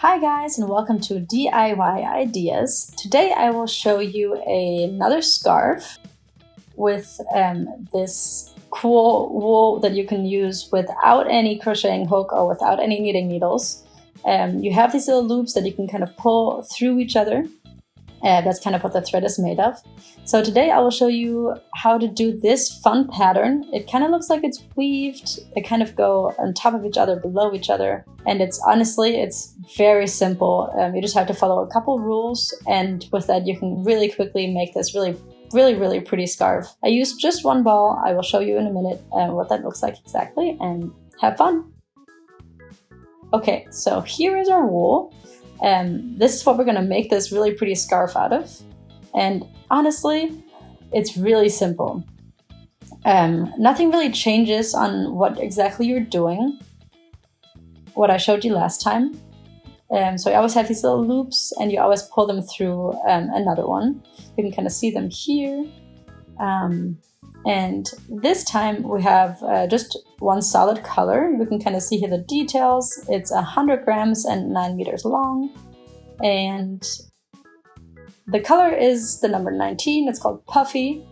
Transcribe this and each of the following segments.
Hi guys, and welcome to DIY Ideas. Today I will show you another scarf with this cool wool that you can use without any crocheting hook or without any knitting needles. You have these little loops that you can kind of pull through each other. That's kind of what the thread is made of. So today I will show you how to do this fun pattern. It kind of looks like it's weaved. They kind of go on top of each other, below each other. And it's very simple. You just have to follow a couple rules. And with that, you can really quickly make this really pretty scarf. I used just one ball. I will show you in a minute what that looks like exactly, and have fun. Okay, so here is our wool. This is what we're gonna make this really pretty scarf out of. And honestly, it's really simple. Nothing really changes on what exactly you're doing, what I showed you last time. So you always have these little loops and you always pull them through another one. You can kind of see them here. And this time we have just one solid color. You can kind of see here the details. It's 100 grams and 9 meters long. And the color is the number 19. It's called Puffy.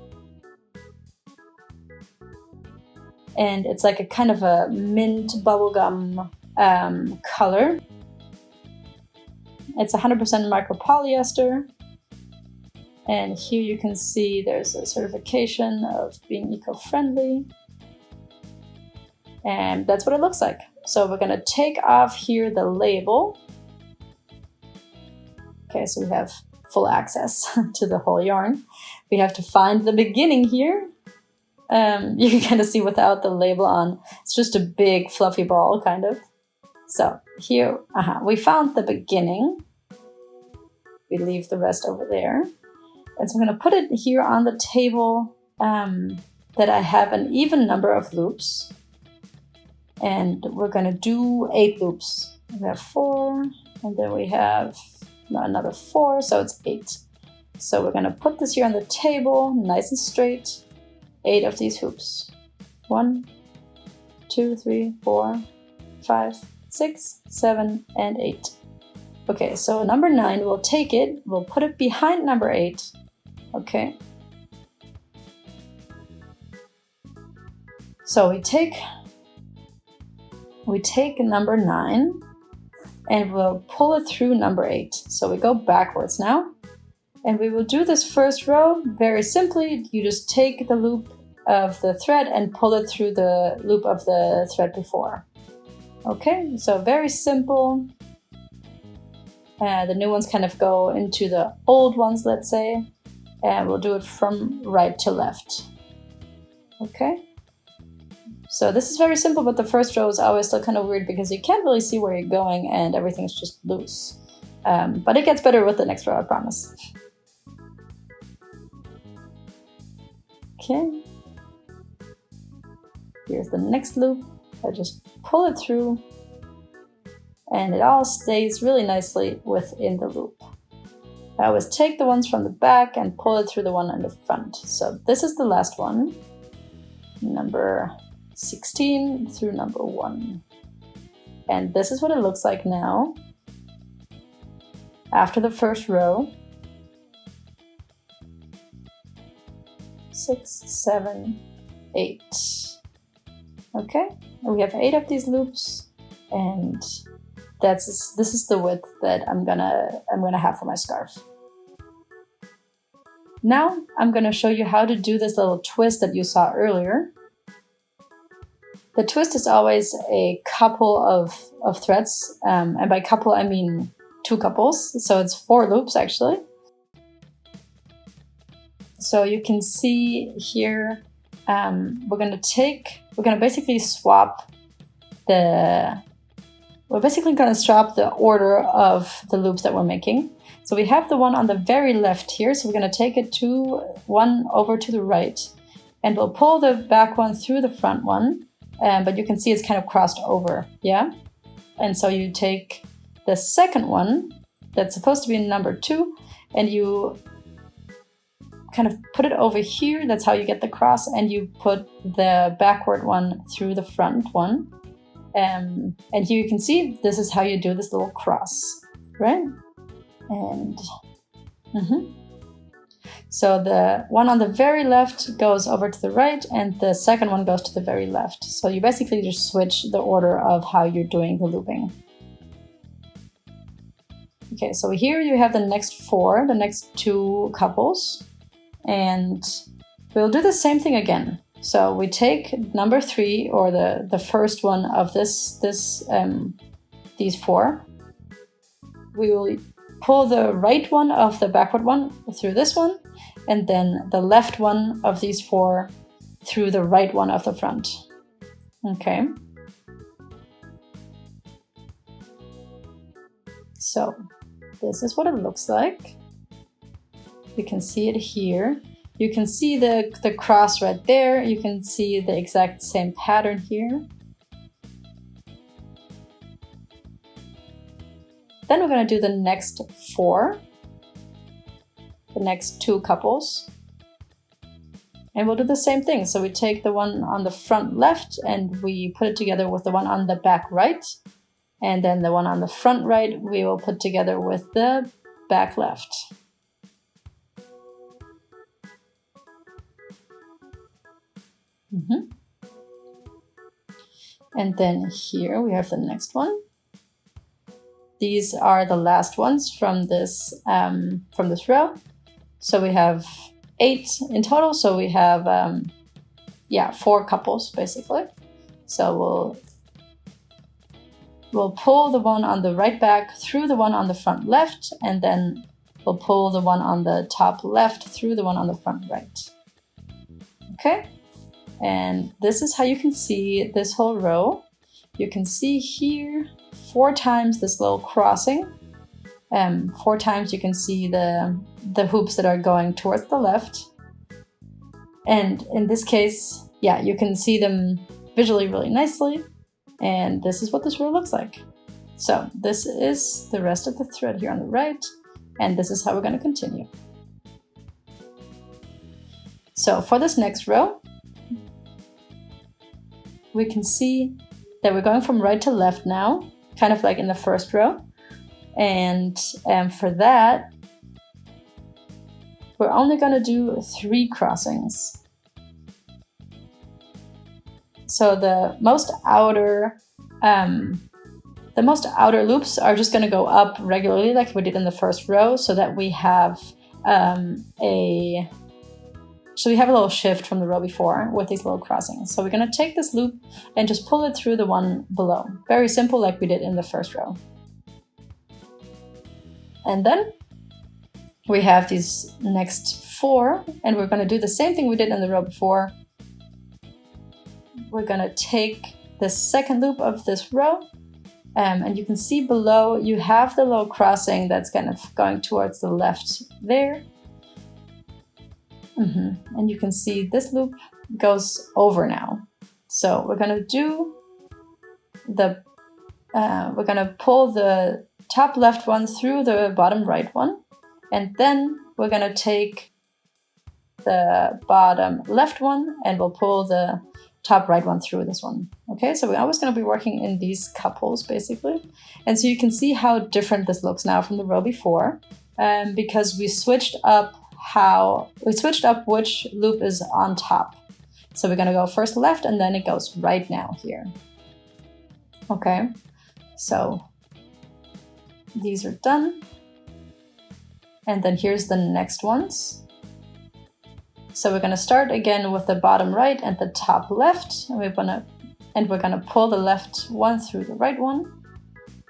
And it's like a kind of a mint bubblegum color. It's 100% micropolyester. And here you can see there's a certification of being eco-friendly. And that's what it looks like. So we're gonna take off here the label. Okay, so we have full access to the whole yarn. We have to find the beginning here. You can kind of see without the label on. It's just a big fluffy ball, kind of. So here, we found the beginning. We leave the rest over there. And so I'm going to put it here on the table that I have an even number of loops. And we're going to do 8 loops. We have 4, and then we have another 4, so it's 8. So we're going to put this here on the table, nice and straight. 8 of these hoops. 1, 2, 3, 4, 5, 6, 7, and 8. Okay, so number 9, we'll take it, we'll put it behind number 8. Okay. So we take number 9 and we'll pull it through number 8. So we go backwards now. And we will do this first row very simply. You just take the loop of the thread and pull it through the loop of the thread before. Okay, so very simple. The new ones kind of go into the old ones, let's say. And we'll do it from right to left. Okay. So this is very simple, but the first row is always still kind of weird because you can't really see where you're going and everything's just loose. But it gets better with the next row, I promise. Okay. Here's the next loop. I just pull it through and it all stays really nicely within the loop. I always take the ones from the back and pull it through the one in the front. So this is the last one, number 16 through number 1. And this is what it looks like now after the first row. 6, 7, 8. Okay, and we have 8 of these loops, and this is the width that I'm gonna have for my scarf. Now I'm gonna show you how to do this little twist that you saw earlier. The twist is always a couple of threads, and by couple I mean 2 couples, so it's 4 loops actually. So you can see here, we're gonna basically swap the order of the loops that we're making. So we have the one on the very left here, so we're gonna take it one over to the right, and we'll pull the back one through the front one, but you can see it's kind of crossed over, yeah? And so you take the second one, that's supposed to be number 2, and you kind of put it over here, that's how you get the cross, and you put the backward one through the front one. And here you can see this is how you do this little cross, right? And so the one on the very left goes over to the right and the second one goes to the very left. So you basically just switch the order of how you're doing the looping. Okay, so here you have the next four, the next two couples, and we'll do the same thing again. So we take number 3, or the first one of these four. We will pull the right one of the backward one through this one, and then the left one of these four through the right one of the front. Okay. So this is what it looks like. You can see it here. You can see the cross right there. You can see the exact same pattern here. Then we're going to do the next 4, the next 2 couples. And we'll do the same thing. So we take the one on the front left and we put it together with the one on the back right. And then the one on the front right, we will put together with the back left. And then here we have the next one. These are the last ones from this row. So we have 8 in total. So we have 4 couples basically. So we'll pull the one on the right back through the one on the front left, and then we'll pull the one on the top left through the one on the front right. Okay, and this is how you can see this whole row. You can see here 4 times this little crossing. 4 times you can see the hoops that are going towards the left. And in this case, yeah, you can see them visually really nicely. And this is what this row looks like. So this is the rest of the thread here on the right, and this is how we're going to continue. So for this next row, we can see that we're going from right to left now, kind of like in the first row. And for that, we're only going to do 3 crossings. So the most outer loops are just going to go up regularly like we did in the first row, so that we have a little shift from the row before with these little crossings. So we're going to take this loop and just pull it through the one below. Very simple, like we did in the first row. And then we have these next 4, and we're going to do the same thing we did in the row before. We're going to take the second loop of this row, and you can see below you have the little crossing that's kind of going towards the left there. And you can see this loop goes over now. So we're going to do we're going to pull the top left one through the bottom right one, and then we're going to take the bottom left one and we'll pull the top right one through this one. Okay, so we're always going to be working in these couples basically. And so you can see how different this looks now from the row before, because we switched up which loop is on top. So we're going to go first left and then it goes right now here. Okay, so these are done. And then here's the next ones. So we're going to start again with the bottom right and the top left, and we're going to pull the left one through the right one,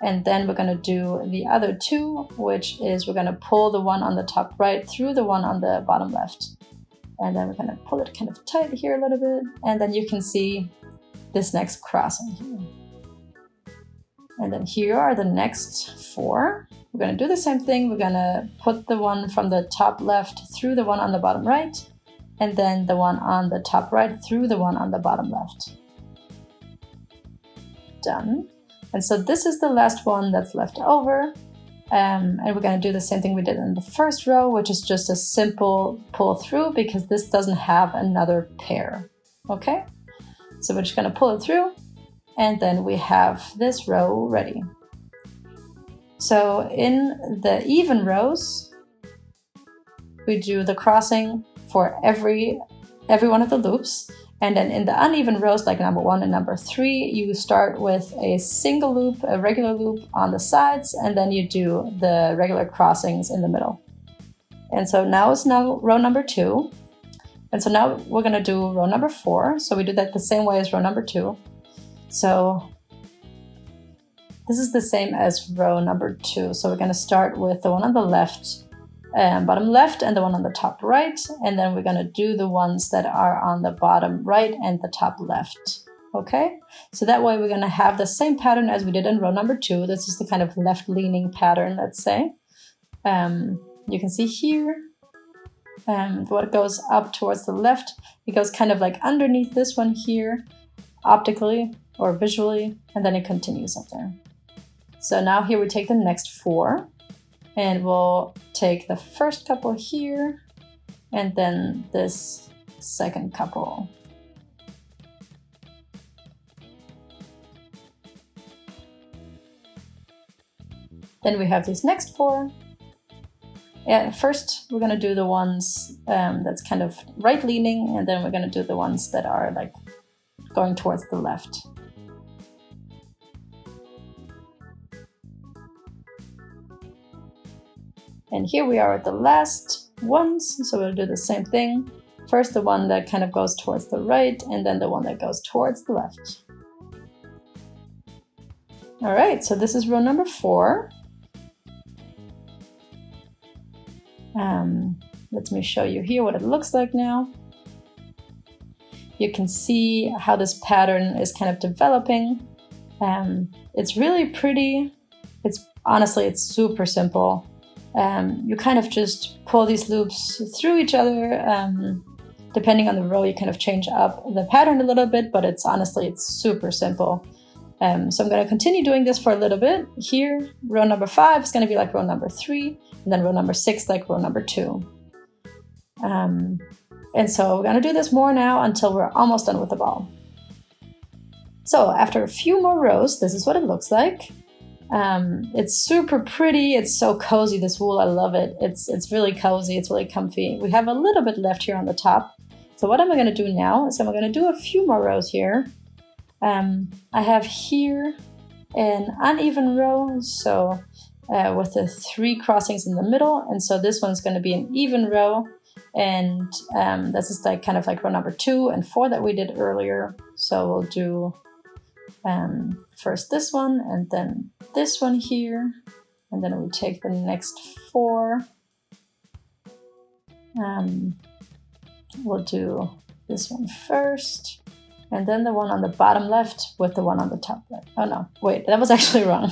and then we're going to do the other 2, which is we're going to pull the one on the top right through the one on the bottom left, and then we're going to pull it kind of tight here a little bit, and then you can see this next crossing here. And then here are the next 4. We're going to do the same thing. We're going to put the one from the top left through the one on the bottom right, and then the one on the top right through the one on the bottom left. Done. And so this is the last one that's left over. And we're going to do the same thing we did in the first row, which is just a simple pull through because this doesn't have another pair. Okay? So we're just going to pull it through. and then we have this row ready. So in the even rows, we do the crossing for every one of the loops. And then in the uneven rows, like number 1 and number 3, you start with a single loop, a regular loop on the sides, and then you do the regular crossings in the middle. And so now it's row number 2. And so now we're going to do row number 4. So we do that the same way as row number 2. So this is the same as row number 2. So we're going to start with the one on the left, bottom left, and the one on the top right, and then we're going to do the ones that are on the bottom right and the top left. Okay, so that way we're going to have the same pattern as we did in row number 2. This is the kind of left leaning pattern, let's say. You can see here what goes up towards the left. It goes kind of like underneath this one here, optically or visually, and then it continues up there. So now here we take the next 4. And we'll take the first couple here, and then this second couple. Then we have these next 4. And first we're going to do the ones that's kind of right leaning, and then we're going to do the ones that are like going towards the left. And here we are at the last ones, so we'll do the same thing. First the one that kind of goes towards the right, and then the one that goes towards the left. All right, so this is row number 4. Let me show you here what it looks like now. You can see how this pattern is kind of developing. It's really pretty. Honestly, it's super simple. You kind of just pull these loops through each other. Depending on the row, you kind of change up the pattern a little bit, but it's super simple. So I'm going to continue doing this for a little bit. Here, row number 5 is going to be like row number 3, and then row number 6 like row number 2. And so we're going to do this more now until we're almost done with the ball. So after a few more rows, this is what it looks like. It's super pretty. It's so cozy, this wool. I love it. It's really cozy. It's really comfy. We have a little bit left here on the top. So what am I going to do now is I'm going to do a few more rows here. I have here an uneven row, so with the 3 crossings in the middle. And so this one's going to be an even row. And this is like kind of like row number 2 and 4 that we did earlier. So we'll do first this one, and then this one here, and then we take the next 4. We'll do this one first, and then the one on the bottom left with the one on the top right. Oh no, wait, that was actually wrong.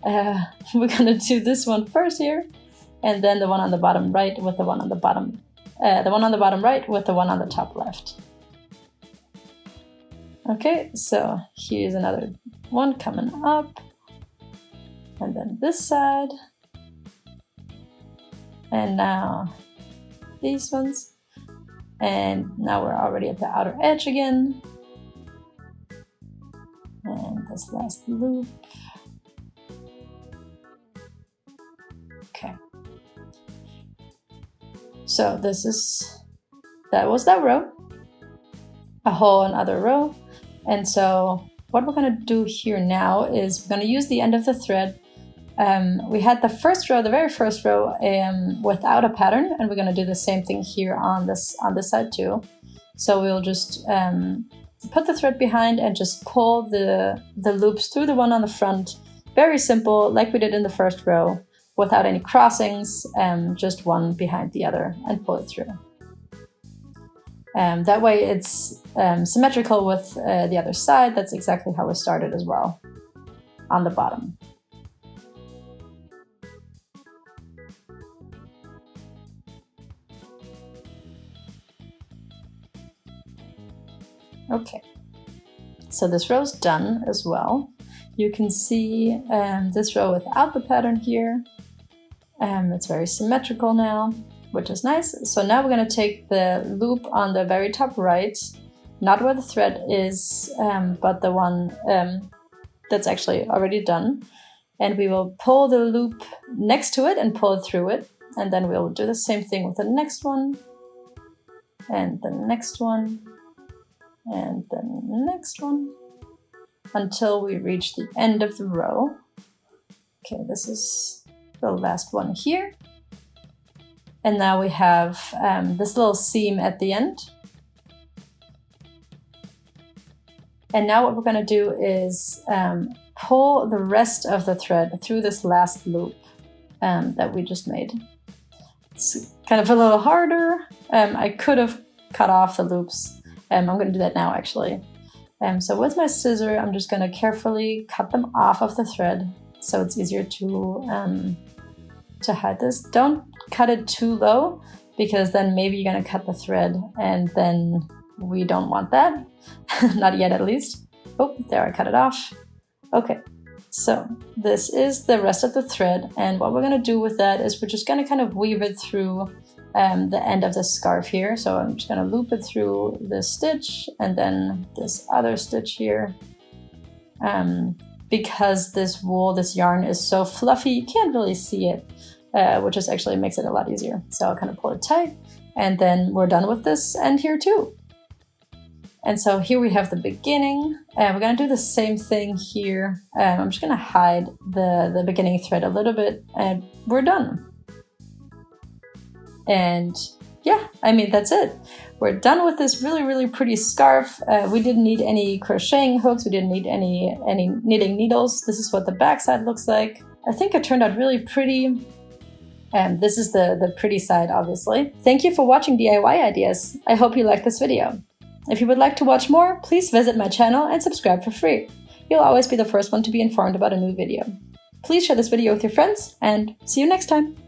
We're gonna do this one first here, and then the one on the bottom right with the one on the bottom, right with the one on the top left. Okay, so here's another one coming up, and then this side, and now these ones, and now we're already at the outer edge again, and this last loop. Okay, so that was that row, a whole another row. And so what we're going to do here now is we're going to use the end of the thread. We had the very first row without a pattern, and we're going to do the same thing here on this side too. So we'll just put the thread behind and just pull the loops through the one on the front. Very simple, like we did in the first row, without any crossings, just one behind the other, and pull it through. That way it's symmetrical with the other side. That's exactly how we started as well on the bottom. Okay, so this row's done as well. You can see this row without the pattern here. It's very symmetrical now, which is nice. So now we're going to take the loop on the very top right, not where the thread is, but the one that's actually already done. And we will pull the loop next to it and pull it through it. And then we'll do the same thing with the next one, and the next one, and the next one, until we reach the end of the row. Okay, this is the last one here. And now we have this little seam at the end. And now what we're going to do is pull the rest of the thread through this last loop that we just made. It's kind of a little harder. I could have cut off the loops. I'm going to do that now actually. So with my scissor, I'm just going to carefully cut them off of the thread so it's easier to hide this. Don't cut it too low, because then maybe you're going to cut the thread and then we don't want that. Not yet at least. Oh, there, I cut it off. Okay. So this is the rest of the thread, and what we're going to do with that is we're just going to kind of weave it through the end of the scarf here. So I'm just going to loop it through this stitch and then this other stitch here. Because this wool, this yarn is so fluffy, you can't really see it, which just actually makes it a lot easier. So I'll kind of pull it tight, and then we're done with this end here too. And so here we have the beginning. We're going to do the same thing here. I'm just going to hide the beginning thread a little bit, and we're done. And yeah, I mean, that's it. We're done with this really, really pretty scarf. We didn't need any crocheting hooks. We didn't need any knitting needles. This is what the backside looks like. I think it turned out really pretty. This is the pretty side, obviously. Thank you for watching DIY Ideas. I hope you liked this video. If you would like to watch more, please visit my channel and subscribe for free. You'll always be the first one to be informed about a new video. Please share this video with your friends, and see you next time!